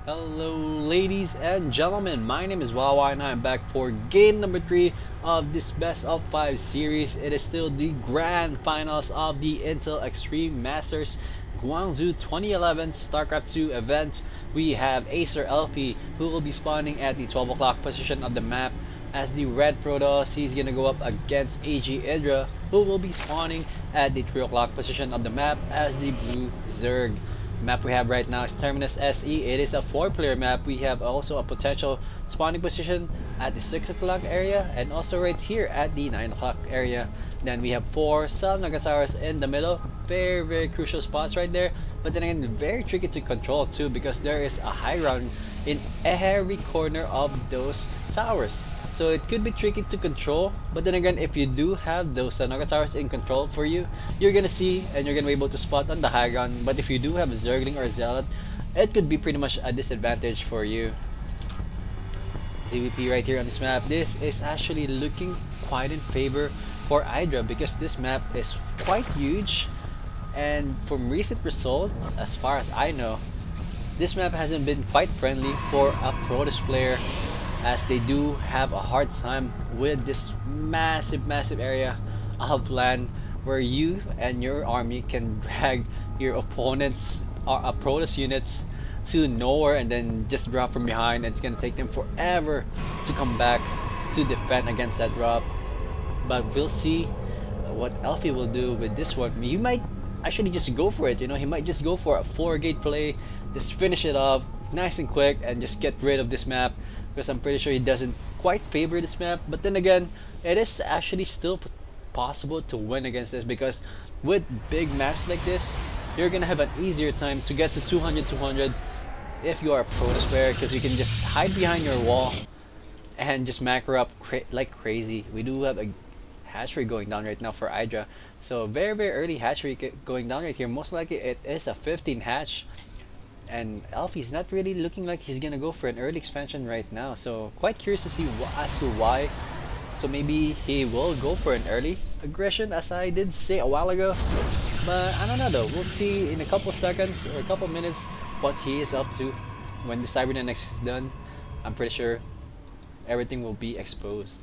Hello ladies and gentlemen, my name is Wawa and I'm back for game number 3 of this best of 5 series. It is still the grand finals of the Intel Extreme Masters Guangzhou 2011 Starcraft 2 event. We have Acer Elfi, who will be spawning at the 12 o'clock position of the map as the red Protoss. He's gonna go up against IdrA, who will be spawning at the 3 o'clock position of the map as the blue Zerg. The map we have right now is Terminus SE. It is a 4-player map. We have also a potential spawning position at the 6 o'clock area and also right here at the 9 o'clock area. Then we have 4 cell nugget towers in the middle. Very crucial spots right there. But then again, very tricky to control too because there is a high ground in every corner of those towers. So it could be tricky to control, but then again, if you do have those nugget towers in control for you, you're gonna see and you're gonna be able to spot on the high ground. But if you do have a Zergling or a Zealot, it could be pretty much a disadvantage for you. ZVP right here on this map, this is actually looking quite in favor for IdrA because this map is quite huge, and from recent results, as far as I know, this map hasn't been quite friendly for a Protoss player, as they do have a hard time with this massive area of land where you and your army can drag your opponents or Protoss units to nowhere and then just drop from behind, and it's gonna take them forever to come back to defend against that drop. But we'll see what Elfi will do with this one. He might actually just go for it, you know, he might just go for a 4-gate play, just finish it off nice and quick and just get rid of this map, because I'm pretty sure he doesn't quite favor this map. But then again, it is actually still possible to win against this, because with big maps like this, you're gonna have an easier time to get to 200 if you are a Protoss player, because you can just hide behind your wall and just macro up like crazy. We do have a hatchery going down right now for IdrA, so very early hatchery going down right here. Most likely it is a 15 hatch, and Elfi's not really looking like he's gonna go for an early expansion right now, so quite curious to see as to why. So maybe he will go for an early aggression, as I did say a while ago, but I don't know though. We'll see in a couple seconds or a couple minutes what he is up to. When the Cybernex is done, I'm pretty sure everything will be exposed.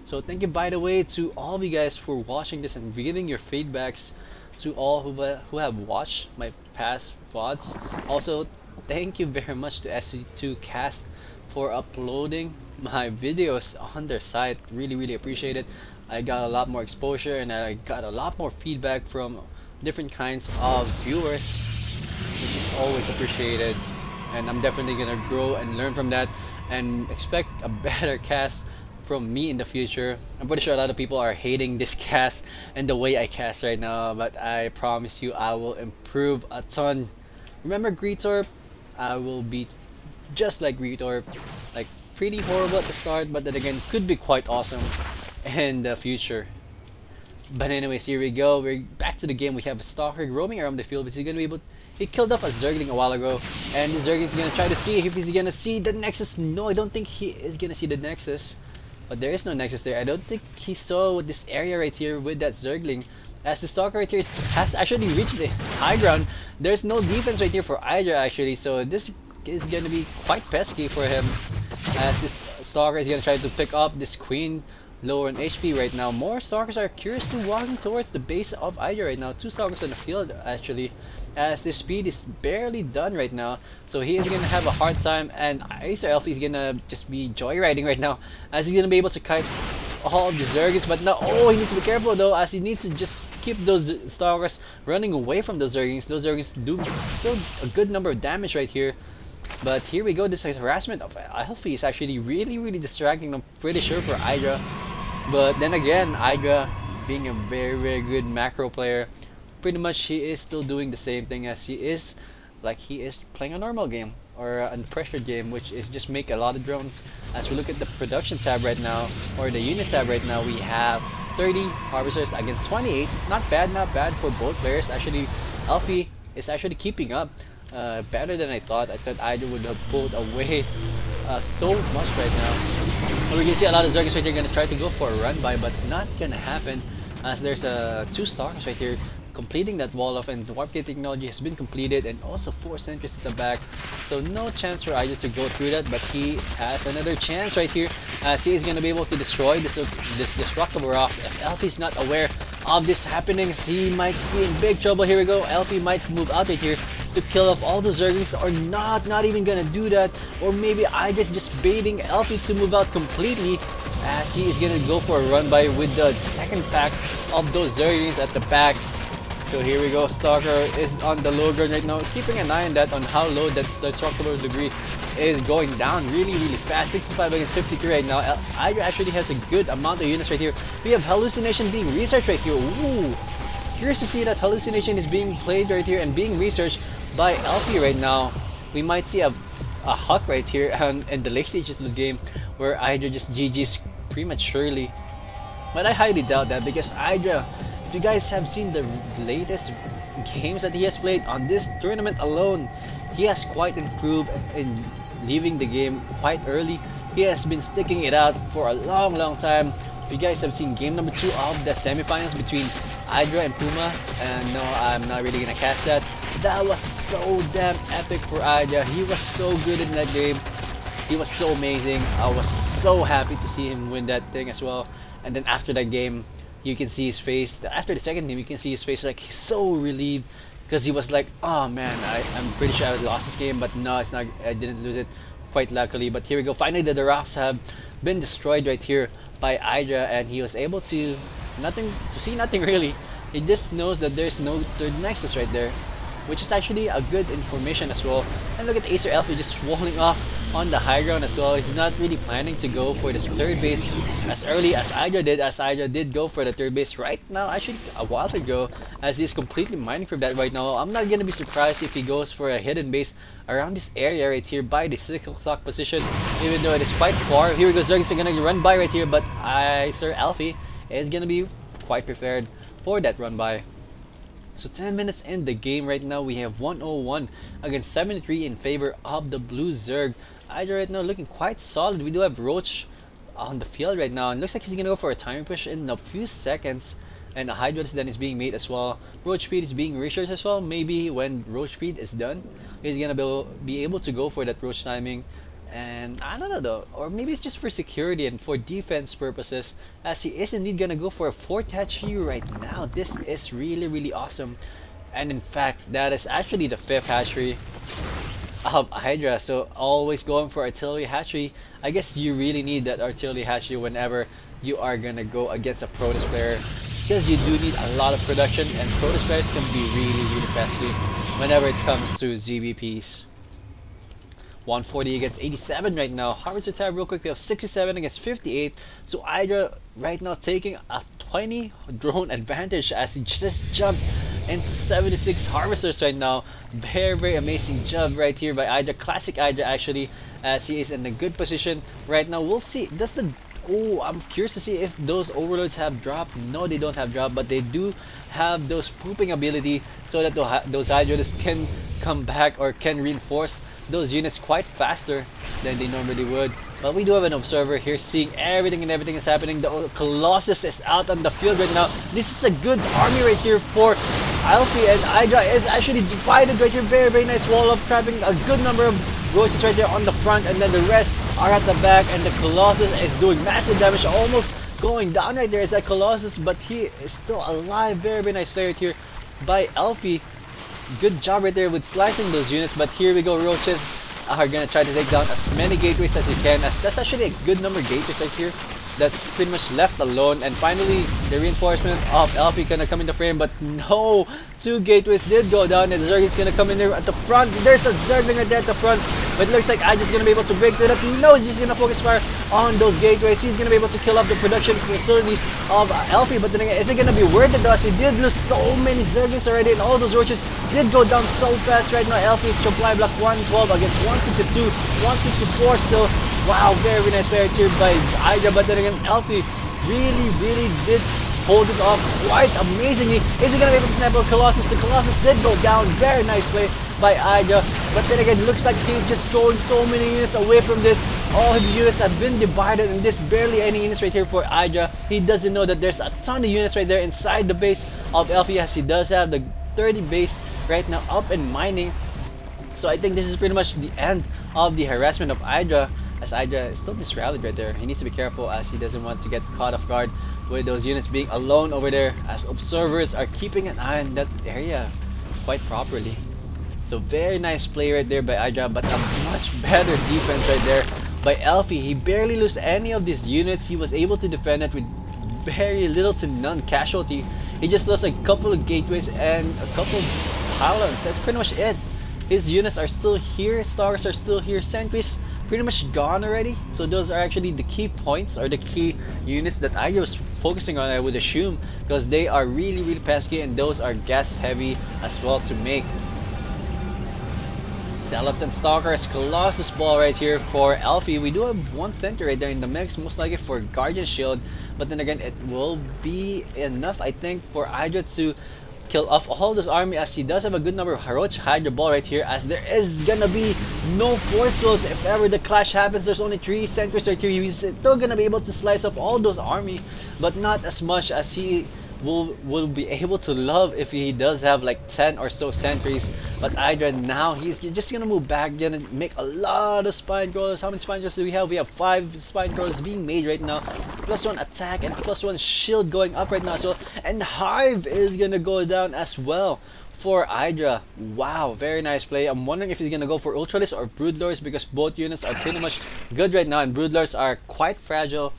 So thank you, by the way, to all of you guys for watching this and giving your feedbacks, to all who have watched my past VODs. Also, thank you very much to SC2Cast for uploading my videos on their site. Really appreciate it. I got a lot more exposure and I got a lot more feedback from different kinds of viewers, which is always appreciated, and I'm definitely gonna grow and learn from that and expect a better cast from me in the future. I'm pretty sure a lot of people are hating this cast and the way I cast right now, but I promise you I will improve a ton. Remember Greetorp? I will be just like Greetorp, like pretty horrible at the start, but then again could be quite awesome in the future. But anyways, here we go. We're back to the game. We have a Stalker roaming around the field, but he's gonna be able. He killed off a Zergling a while ago, and the Zergling is gonna try to see if he's gonna see the Nexus. No, I don't think he is gonna see the Nexus. But there is no Nexus there. I don't think he saw this area right here with that Zergling, as the Stalker right here has actually reached the high ground. There's no defense right here for IdrA actually, so this is gonna be quite pesky for him, as this Stalker is gonna try to pick up this Queen lower in HP right now. More Stalkers are curiously walking towards the base of IdrA right now. 2 Stalkers on the field actually, as the speed is barely done right now, so he is gonna have a hard time, and Acer Elfi is gonna just be joyriding right now, as he's gonna be able to kite all of the Zergings. But now, oh, he needs to be careful though, as he needs to just keep those Stalkers running away from those Zergings. Those Zergings do still a good number of damage right here. But here we go, this harassment of Elfi is actually really distracting, I'm pretty sure, for IdrA. But then again, IdrA being a very good macro player, pretty much he is still doing the same thing as he is playing a normal game or a unpressured game, which is just make a lot of drones. As we look at the production tab right now, or the unit tab right now, we have 30 harvesters against 28. Not bad for both players. Actually, Elfi is actually keeping up better than I thought. I thought IdrA would have pulled away so much right now. We're gonna see a lot of Zergers right here gonna try to go for a run by, but not gonna happen, as there's 2 Stalkers right here completing that wall off, and the warp gate technology has been completed, and also 4 sentries at the back. So no chance for IdrA to go through that, but he has another chance right here as he is going to be able to destroy this destructible rocks. If Elfi's not aware of this happenings, he might be in big trouble. Here we go. Elfi might move out right here to kill off all the Zerglings, or not even gonna do that, or maybe IdrA's just baiting Elfi to move out completely as he is gonna go for a run by with the second pack of those Zerglings at the back. So here we go. Stalker is on the low ground right now, keeping an eye on that, on how low that destructible debris is going down really fast. 65 against 53 right now. IdrA actually has a good amount of units right here. We have hallucination being researched right here. Ooh, curious to see that hallucination is being played right here and being researched by Elfi right now. We might see a huck right here in the late stages of the game where IdrA just GG's prematurely. But I highly doubt that, because IdrA, if you guys have seen the latest games that he has played on this tournament alone, he has quite improved in leaving the game quite early. He has been sticking it out for a long time. If you guys have seen game number 2 of the semifinals between IdrA and Puma, and no, I'm not really gonna cast that. That was so damn epic for IdrA. He was so good in that game. He was so amazing. I was so happy to see him win that thing as well. And then after that game, you can see his face. After the second game, you can see his face like he's so relieved, because he was like, oh man, I'm pretty sure I lost this game, but no, it's not. I didn't lose it, quite luckily. But here we go. Finally, the rocks have been destroyed right here by IdrA, and he was able to see nothing really. He just knows that there's no third nexus right there, which is actually a good information as well. And look at Acer Elfi just walling off on the high ground as well. He's not really planning to go for this third base as early as IdrA did, did go for the third base right now, actually a while ago, as he's completely mining for that right now. I'm not gonna be surprised if he goes for a hidden base around this area right here by the 6 o'clock position, even though it is quite far. Here we go, Zerg is gonna run by right here, but Acer Elfi is gonna be quite prepared for that run by. So 10 minutes in the game right now, we have 101 against 73 in favor of the blue Zerg. IdrA right now looking quite solid. We do have Roach on the field right now, and looks like he's gonna go for a timing push in a few seconds, and a Hydra then is being made as well. Roach speed is being researched as well. Maybe when Roach speed is done, he's gonna be able to go for that Roach timing. And I don't know though, or maybe it's just for security and for defense purposes, as he is indeed gonna go for a 4th hatchery right now. This is really awesome, and in fact that is actually the 5th hatchery of IdrA. So always going for artillery hatchery. I guess you really need that artillery hatchery whenever you are gonna go against a Protoss player, because you do need a lot of production, and Protoss players can be really pesky whenever it comes to ZBPs. 140 against 87 right now. Harvester tab real quick. We have 67 against 58. So IdrA right now taking a 20 drone advantage as he just jumped into 76 harvesters right now. Very amazing job right here by IdrA. Classic IdrA actually, as he is in a good position right now. We'll see. Does the I'm curious to see if those overloads have dropped. No, they don't have dropped, but they do have those pooping ability, so that those Hydras can come back or can reinforce those units quite faster than they normally would. But we do have an observer here seeing everything is happening. The Colossus is out on the field right now. This is a good army right here for Elfi, and IdrA is actually divided right here. Very nice wall of trapping, a good number of roaches right there on the front, and then the rest are at the back, and the Colossus is doing massive damage, almost going down right there is that Colossus, but he is still alive. Very nice play right here by Elfi. Good job right there with slicing those units, but here we go. Roaches are gonna try to take down as many gateways as you can, as that's actually a good number of gateways right here that's pretty much left alone. And finally the reinforcement of Elfi gonna come in the frame, but no, 2 gateways did go down, and Zerg is gonna come in there at the front. There's a Zergling right there at the front, but it looks like I'm just gonna be able to break through that. No, he's just gonna focus fire on those gateways. He's gonna be able to kill up the production facilities of Elfi, but then again, is it gonna be worth it though? He did lose so many Zerglings already, and all those roaches did go down so fast right now. Elfi's supply block 112 against 162, 164 still. Wow, very nice play here by IdrA, but then again, Elfi really did hold it off quite amazingly. Is he gonna be able to snap out Colossus? The Colossus did go down. Very nice play by IdrA, but then again, looks like he's just throwing so many units away from this. All his units have been divided, and there's barely any units right here for IdrA. He doesn't know that there's a ton of units right there inside the base of Elfi, as he does have the 30 base right now up and mining. So I think this is pretty much the end of the harassment of IdrA, as IdrA is still misrallied right there. He needs to be careful, as he doesn't want to get caught off guard with those units being alone over there, as observers are keeping an eye on that area quite properly. So very nice play right there by IdrA, but a much better defense right there by Elfi. He barely lost any of these units. He was able to defend it with very little to none casualty. He just lost a couple of gateways and a couple of pylons. That's pretty much it. His units are still here, stars are still here, sentries pretty much gone already. So those are actually the key points, or the key units that IdrA was focusing on, I would assume, because they are really pesky, and those are gas heavy as well to make. Zealots and Stalkers, Colossus Ball right here for Elfi. We do have one center right there in the mix, most likely for Guardian Shield, but then again, it will be enough, I think, for IdrA to kill off all of this army, as he does have a good number of Heroic Hydra Ball right here, as there is gonna be no force fields if ever the clash happens. There's only 3 sentries right here. He's still gonna be able to slice off all those army, but not as much as he will be able to love if he does have like 10 or so sentries. But IdrA now, he's just gonna move back, gonna make a lot of spine crawlers. How many spine crawlers do we have? We have 5 spine crawlers being made right now, +1 attack and +1 shield going up right now as well, and Hive is gonna go down as well for IdrA. Wow, very nice play. I'm wondering if he's gonna go for Ultralisk or Broodlords, because both units are pretty much good right now, and Broodlords are quite fragile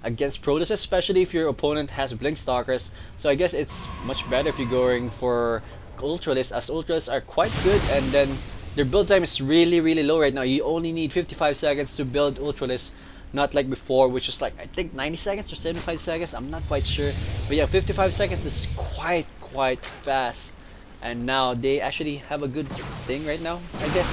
against Protoss, especially if your opponent has Blink Stalkers. So I guess it's much better if you're going for Ultralisk, as Ultralisk are quite good, and then their build time is really low right now. You only need 55 seconds to build Ultralisk, not like before, which was like I think 90 seconds or 75 seconds, I'm not quite sure, but yeah, 55 seconds is quite fast. And now they actually have a good thing right now, I guess.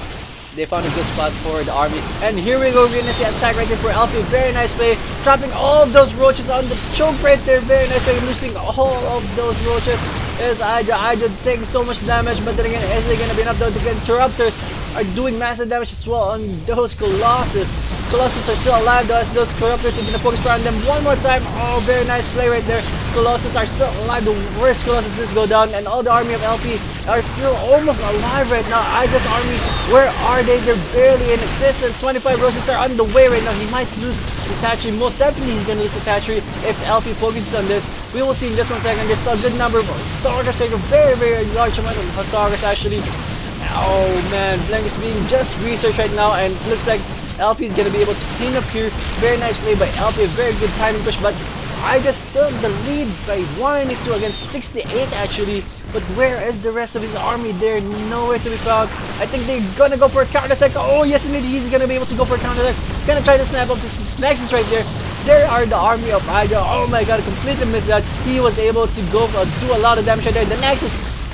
They found a good spot for the army, and here we go. We're gonna see attack right there for Elfi. Very nice play, trapping all of those roaches on the choke right there. Very nice play, losing all of those roaches. Is IdrA taking so much damage, but then again, is it gonna be enough though? The Interrupters are doing massive damage as well on those Colossus. Colossus are still alive though, as those Corruptors are gonna focus on them one more time. Oh, very nice play right there. Colossus are still alive. The worst Colossus does go down, and all the army of Elfi are still almost alive right now. IdrA's army, where are they? They're barely in existence. 25 roaches are on the way right now. He might lose his hatchery. Most definitely he's gonna lose his hatchery if Elfi focuses on this. We will see in just one second. There's still a good number of Stalkers, like a very large amount of Stalkers actually. Oh man, Blank is being just researched right now, and it looks like Elfi is gonna be able to clean up here. Very nice play by Elfi, a very good timing push, but IdrA still the lead by 192 against 68 actually. But where is the rest of his army? They're nowhere to be found. I think they're gonna go for a counterattack. Oh yes, indeed, he's gonna be able to go for a counterattack. Gonna try to snap up this Nexus right there. There are the army of IdrA. Oh my god, completely missed that. He was able to go do a lot of damage right there. The Nexus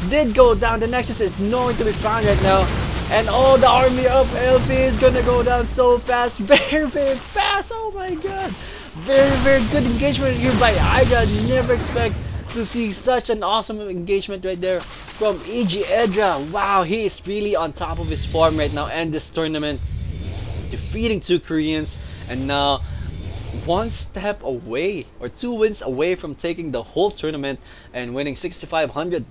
did go down. The Nexus is nowhere to be found right now. And all the army of Elfi is gonna go down so fast. Very fast. Oh my god. Very good engagement here by IdrA. Never expect to see such an awesome engagement right there from IdrA. Wow, he is really on top of his form right now, and this tournament, defeating 2 Koreans, and now 1 step away, or 2 wins away from taking the whole tournament and winning $6,500.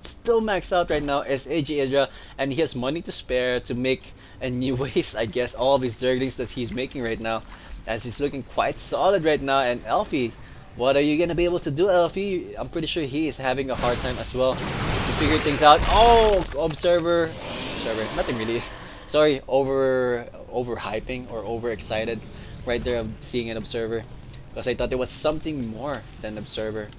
Still maxed out right now is IdrA, and he has money to spare to make a new waste, I guess, all of his Zerglings that he's making right now, as he's looking quite solid right now. And Elfi, what are you gonna be able to do, Elfi? I'm pretty sure he is having a hard time as well to figure things out. Oh, observer, nothing really. Sorry, overhyping or overexcited right there of seeing an observer, because I thought there was something more than observer.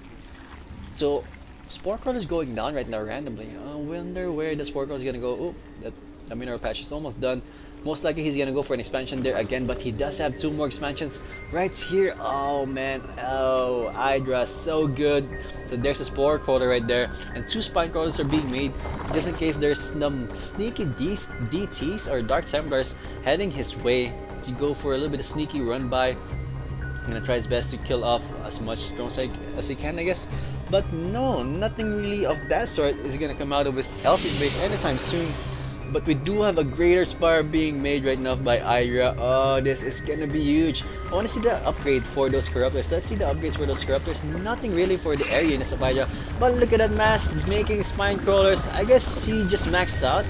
So Spore Crawler is going down right now randomly. I wonder where the Spore Crawler is gonna go. Oh, the mineral patch is almost done. Most likely he's gonna go for an expansion there again, but he does have 2 more expansions right here. Oh man, oh, IdrA, so good. So there's a Spore Crawler right there, and 2 Spine Crawlers are being made just in case there's some sneaky DTs or Dark Templars heading his way to go for a little bit of sneaky run by. I'm gonna try his best to kill off as much drones as he can, I guess. But no, nothing really of that sort is gonna come out of his Elfi's base anytime soon. But we do have a greater spire being made right now by IdrA. Oh, this is gonna be huge. I want to see the upgrade for those corruptors. Let's see the upgrades for those corruptors. Nothing really for the area units of IdrA. But look at that mass making spine crawlers. I guess he just maxed out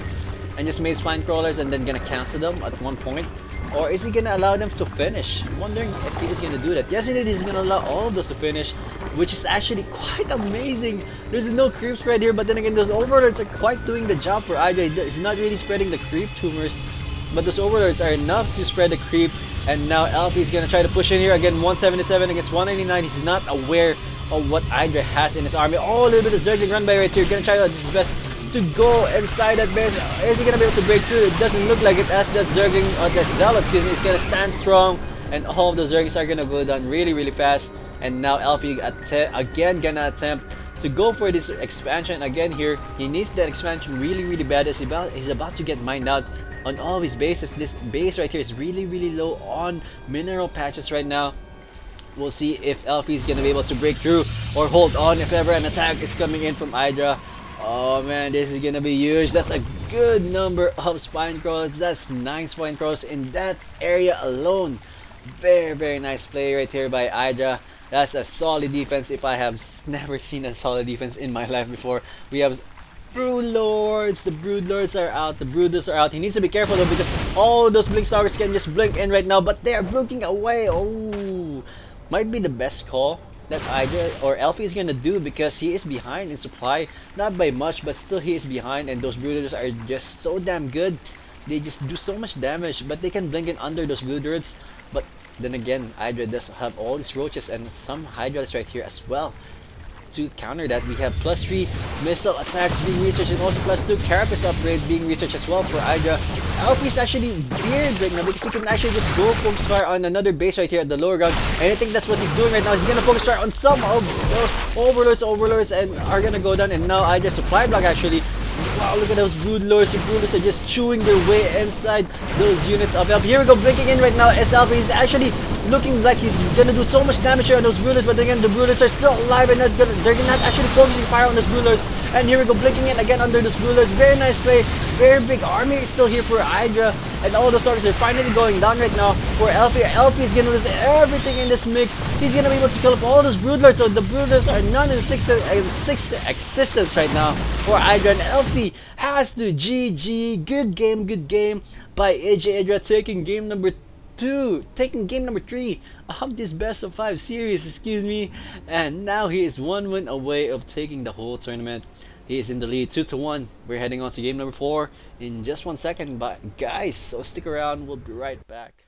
and just made spine crawlers and then gonna cancel them at one point. Or is he gonna allow them to finish? I'm wondering if he is gonna do that. Yes, indeed, he's gonna allow all of those to finish, which is actually quite amazing. There's no creep spread here, but then again, those overlords are quite doing the job for IdrA. He's not really spreading the creep tumors, but those overlords are enough to spread the creep. And now Elfi is gonna try to push in here again. 177 against 199. He's not aware of what IdrA has in his army. Oh, a little bit of Zerg run by right here. Gonna try his best to go inside that base. Is he gonna be able to break through? It doesn't look like it, as that Zerging, that Zealot, excuse me, is gonna stand strong, and all of the Zergs are gonna go down really fast. And now Elfi again gonna attempt to go for this expansion again here. He needs that expansion really bad, as he's about to get mined out on all of his bases. This base right here is really low on mineral patches right now. We'll see if Elfi is gonna be able to break through or hold on if ever an attack is coming in from IdrA. Oh man, this is gonna be huge. That's a good number of spine crawlers. That's 9 spine crawlers in that area alone. Very nice play right here by IdrA. That's a solid defense if I have never seen a solid defense in my life before. We have Brood Lords. The Brood Lords are out. The Brooders are out. He needs to be careful though, because all those blink stalkers can just blink in right now, but they are blinking away. Oh, might be the best call that IdrA or Elfi is gonna do, because he is behind in supply, not by much, but still he is behind, and those Brooders are just so damn good. They just do so much damage, but they can blink in under those Brooders. But then again, IdrA does have all these roaches and some Hydrals right here as well. To counter that, we have +3 missile attacks being researched, and also +2 carapace upgrade being researched as well for IdrA. Elfi is actually weird right now, because he can actually just go focus fire on another base right here at the lower ground, and I think that's what he's doing right now. He's gonna focus fire on some of those overlords and are gonna go down. And now IdrA supply block actually. Wow, look at those Brood Lords. The Brood Lords are just chewing their way inside those units of Elfi. Here we go, blinking in right now as Elfi is actually looking like he's gonna do so much damage here on those Brood Lords, but again, the Brood Lords are still alive and they're not actually focusing fire on those Brood Lords. And here we go, blinking in again under those Brood Lords. Very nice play. Very big army is still here for IdrA, and all those targets are finally going down right now for Elfi. Elfi is gonna lose everything in this mix. He's gonna be able to kill up all those Brood Lords, so the Brood Lords are none in six existence right now for IdrA, and Elfi has to GG. Good game by IdrA, taking game number 3 of this best of 5 series, excuse me, and now he is 1 win away of taking the whole tournament. He is in the lead 2-1. We're heading on to game number 4 in just 1 second, but guys, so stick around, we'll be right back.